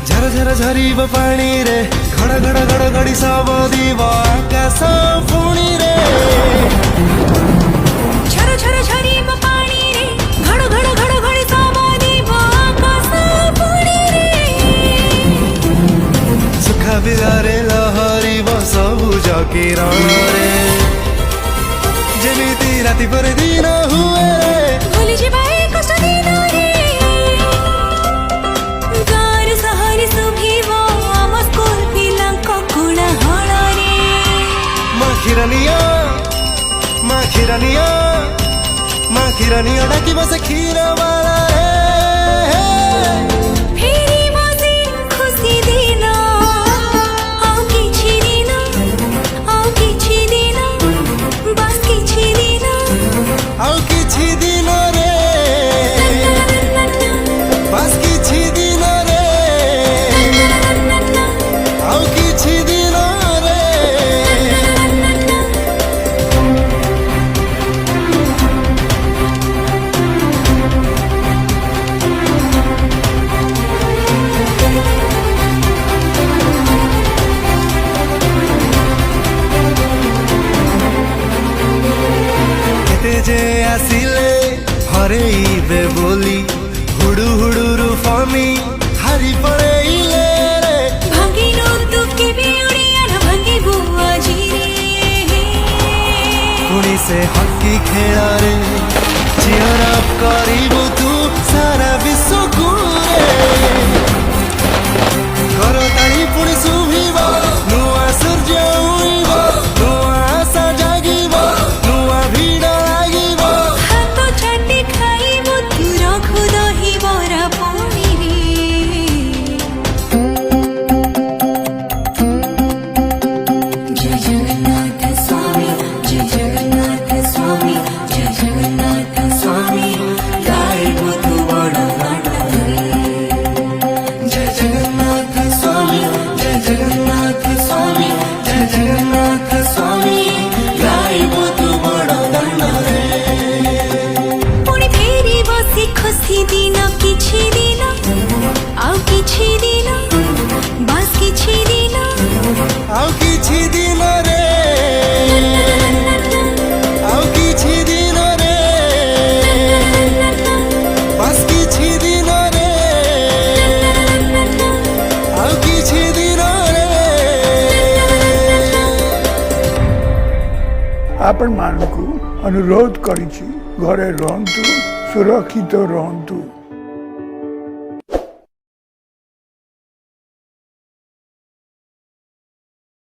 झर झर झरीब पानी रे घड़ घड़ घड़ घड़ी सब दीव आकाश पुणी रे झर झर झरीब पानी रे घड़ घड़ घड़ घड़ी सब दीव आकाश पुणी रे सुखा बिलारे लहरीब सबुज किरण रे जेमिति राति पर दिन हुए रे भूली जिबा ए कष्ट दिन रे गार सहर सुभिव आम स्कूल पिलांक कोलाहल रे माखिरानिया डाकी बसे क्षीर वाला रे फेरी बसे खुशी दिन आउ किछि दिन बस किछि दिन आउ किछि दिन रे बस किछि दिन रे आउ किछि दिन रे केते जे आसिले हरेइबे बोली हुडु हुडुरु फमी हारी परेइले रे भांगिनो तुके बिउड़िया न भांगी बुआ जीरे पुणी से हकी खेल रे चियर अप करिबु तू सारा विश्व को करताली पुणी सुभिब नुआ सूर्य उइब नुआ आशा जागिब नुआ भिड़ लागिब हाथ छाटी खाइबो तू रखु दही बरा पुणी रे जय जगन्नाथ स्वामी जय जगन्नाथ स्वामी जय जगन्नाथ स्वामी गाइबो तू बड़ा लाटा रे जय जगन्नाथ स्वामी जय जगन्नाथ स्वामी जय जगन्नाथ स्वामी गाइबो तू बड़ दंड रे पुणी फेरी बसी खुशी दिन किछि दिन आउ किछि दिन बस किछि दिन आउ किछि दिन रे आउ किछि दिन रे बस किछि दिन रे आउ किछि दिन रे आपण मानकु अनुरोध करिछि घरे रहंतु सुरक्षित रहंतु।